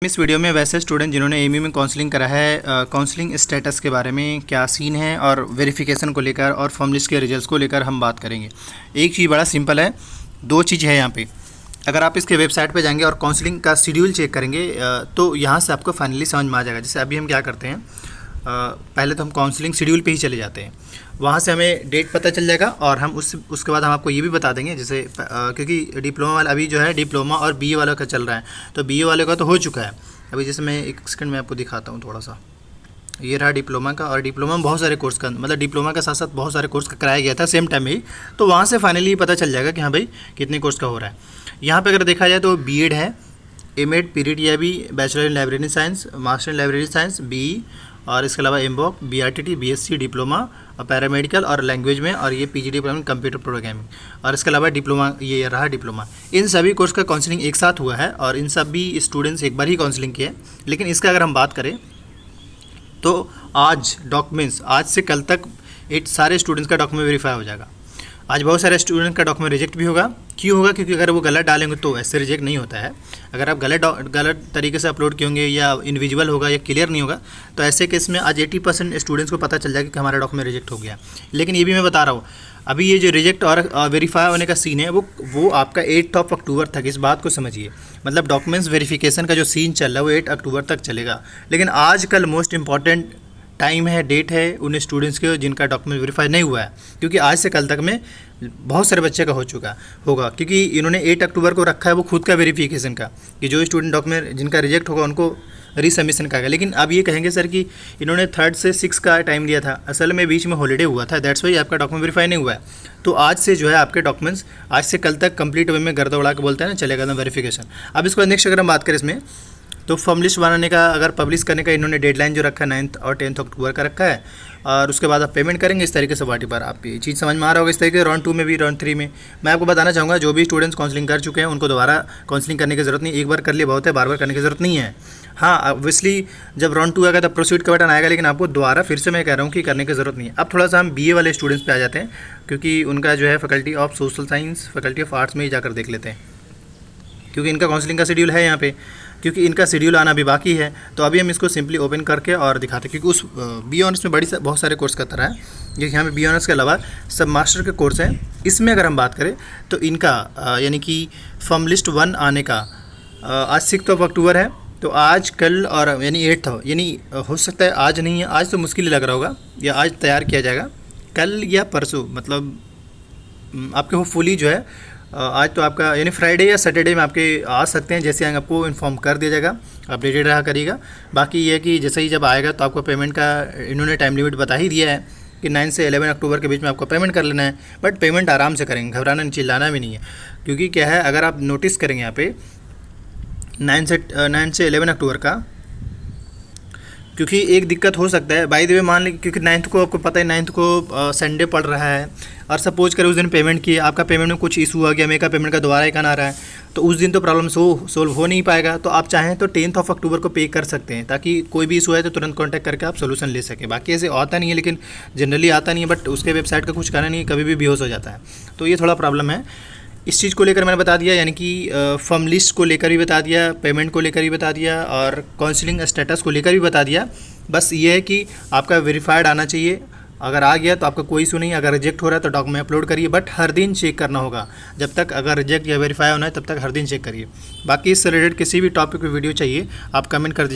इस वीडियो में वैसे स्टूडेंट जिन्होंने एमयू में काउंसलिंग करा है, काउंसलिंग स्टेटस के बारे में क्या सीन है और वेरिफिकेशन को लेकर और फॉर्म लिस्ट के रिजल्ट्स को लेकर हम बात करेंगे। एक चीज़ बड़ा सिंपल है, दो चीज़ है यहाँ पे। अगर आप इसके वेबसाइट पे जाएंगे और काउंसलिंग का शेड्यूल चेक करेंगे तो यहाँ से आपको फाइनली समझ में आ जाएगा। जैसे अभी हम क्या करते हैं, पहले तो हम काउंसलिंग शेड्यूल पे ही चले जाते हैं, वहाँ से हमें डेट पता चल जाएगा और हम उसके बाद हम आपको ये भी बता देंगे। जैसे क्योंकि डिप्लोमा वाला अभी जो है डिप्लोमा और बीए वाला का चल रहा है, तो बीए वाले का तो हो चुका है अभी। जैसे मैं एक सेकंड में आपको दिखाता हूँ थोड़ा सा, ये रहा डिप्लोमा का। और डिप्लोमा में बहुत सारे कोर्स का, मतलब डिप्लोमा के साथ साथ बहुत सारे कोर्स का कराया गया था सेम टाइम में ही, तो वहाँ से फाइनली पता चल जाएगा कि हाँ भाई कितने कोर्स का हो रहा है। यहाँ पे अगर देखा जाए तो बीएड है, एमएड, पीरीड या भी bachelor in library science, master in library science, B, और इसके अलावा एमबॉक, बीआरटीटी, बीएससी, डिप्लोमा और पैरामेडिकल और लैंग्वेज में, और ये पीजी डिप्लोमा कंप्यूटर प्रोग्रामिंग, और इसके अलावा डिप्लोमा, ये रहा डिप्लोमा। इन सभी कोर्स का काउंसलिंग एक साथ हुआ है और इन सभी स्टूडेंट्स एक बार ही काउंसलिंग किए। लेकिन इसका अगर हम बात करें तो आज डॉक्यूमेंट्स, आज से कल तक सारे स्टूडेंट्स का डॉक्यूमेंट वेरीफाई हो जाएगा। आज बहुत सारे स्टूडेंट का डॉक्यूमेंट रिजेक्ट भी होगा। क्यों होगा? क्योंकि अगर वो गलत डालेंगे तो ऐसे रिजेक्ट नहीं होता है। अगर आप गलत तरीके से अपलोड किए होंगे या इनविजिबल होगा या क्लियर नहीं होगा, तो ऐसे केस में आज 80% स्टूडेंट्स को पता चल जाएगा कि हमारा डॉक्यूमेंट रिजेक्ट हो गया। लेकिन ये भी मैं बता रहा हूँ, अभी ये जो रिजेक्ट और वेरीफाई होने का सीन है वो आपका 8 अक्टूबर तक, इस बात को समझिए। मतलब डॉक्यूमेंट्स वेरिफिकेशन का जो सीन चल रहा है वो 8 अक्टूबर तक चलेगा। लेकिन आजकल मोस्ट इंपॉर्टेंट टाइम है, डेट है उन स्टूडेंट्स के जिनका डॉक्यूमेंट वेरीफाई नहीं हुआ है, क्योंकि आज से कल तक में बहुत सारे बच्चे का हो चुका होगा। क्योंकि इन्होंने 8 अक्टूबर को रखा है वो खुद का वेरिफिकेशन का, कि जो स्टूडेंट डॉक्यूमेंट जिनका रिजेक्ट होगा उनको रीसबमिशन का आएगा। लेकिन अब ये कहेंगे सर कि इन्होंने 3 से 6 का टाइम दिया था, असल में बीच में हॉलीडे हुआ था, दैट्स वाई आपका डॉक्यूमेंट वेरीफाई नहीं हुआ है। तो आज से जो है आपके डॉक्यूमेंट्स आज से कल तक कंप्लीट वे में गर्दा उड़ा के बोलते हैं ना, चलेगा ना वेरिफिकेशन। अब इसको नेक्स्ट अगर हम बात करें इसमें, तो फॉर्म लिस्ट बनाने का, अगर पब्लिश करने का इन्होंने डेडलाइन जो रखा है 9 और 10 अक्टूबर का रखा है, और उसके बाद आप पेमेंट करेंगे इस तरीके से वाटी पर। आप ये चीज़ समझ में आ रहा होगा। इस तरीके राउंड 2 में भी, राउंड 3 में मैं आपको बताना चाहूँगा, जो भी स्टूडेंट्स काउंसलिंग कर चुके हैं उनको दोबारा काउंसलिंग करने की ज़रूरत नहीं, एक बार कर लिया बहुत है, बार बार करने की ज़रूरत नहीं है। हाँ, ऑब्वियसली जब राउंड 2 आएगा तब प्रोसीड का बटन आएगा, लेकिन आपको दोबारा फिर से मैं कह रहा हूँ कि करने की ज़रूरत नहीं है। अब थोड़ा सा हम बीए वाले स्टूडेंट्स पे आ जाते हैं, क्योंकि उनका जो है faculty of social science, faculty of arts में ही जाकर देख लेते हैं, क्योंकि इनका काउंसलिंग का शेड्यूल है यहाँ पे। क्योंकि इनका शेड्यूल आना भी बाकी है, तो अभी हम इसको सिंपली ओपन करके और दिखाते हैं। क्योंकि उस बी ऑनर्स में बहुत सारे कोर्स का तरह है, जो यहाँ पे बी ऑनर्स के अलावा सब मास्टर के कोर्स हैं। इसमें अगर हम बात करें तो इनका यानी कि फॉर्म लिस्ट 1 आने का आज 6 अक्टूबर है। तो आज कल और यानी 8 यानी हो सकता है आज नहीं है, आज तो मुश्किल ही लग रहा होगा, या आज तैयार किया जाएगा, कल या परसों, मतलब आपके होपफुली जो है आज तो आपका यानी फ्राइडे या सैटरडे में आपके आ सकते हैं। जैसे आएंगे आपको इन्फॉर्म कर दिया जाएगा, अपडेटेड रहा करिएगा। बाकी ये है कि जैसे ही जब आएगा तो आपको पेमेंट का इन्होंने टाइम लिमिट बता ही दिया है कि 9 से 11 अक्टूबर के बीच में आपको पेमेंट कर लेना है। बट पेमेंट आराम से करेंगे, घबराना नहीं, चिल्लाना भी नहीं है। क्योंकि क्या है, अगर आप नोटिस करेंगे यहाँ पे 9 से 11 अक्टूबर का, क्योंकि एक दिक्कत हो सकता है बाय द वे, मान लीजिए क्योंकि 9 को आपको पता है 9 को संडे पड़ रहा है, और सपोज करें उस दिन पेमेंट किए, आपका पेमेंट में कुछ इशू आ गया, मेरे का पेमेंट का दोबारा एक आ रहा है, तो उस दिन तो प्रॉब्लम सोल्व हो नहीं पाएगा। तो आप चाहें तो 10 अक्टूबर को पे कर सकते हैं, ताकि कोई भी इशू है तो तुरंत कॉन्टैक्ट करके आप सोल्यूशन ले सकें। बाकी ऐसे आता नहीं है, लेकिन जनरली आता नहीं है, बट उसके वेबसाइट का कुछ कहना नहीं है, कभी भी बेहोश हो जाता है, तो ये थोड़ा प्रॉब्लम है। इस चीज़ को लेकर मैंने बता दिया, यानी कि फॉर्म लिस्ट को लेकर भी बता दिया, पेमेंट को लेकर भी बता दिया, और काउंसलिंग स्टेटस को लेकर भी बता दिया। बस ये है कि आपका वेरीफाइड आना चाहिए। अगर आ गया तो आपका कोई इशू नहीं, अगर रिजेक्ट हो रहा है तो डॉक्यूमेंट अपलोड करिए, बट हर दिन चेक करना होगा। जब तक अगर रिजेक्ट या वेरीफाई होना है तब तक हर दिन चेक करिए। बाकी इससे रिलेटेड किसी भी टॉपिक पर वीडियो चाहिए आप कमेंट कर दीजिए।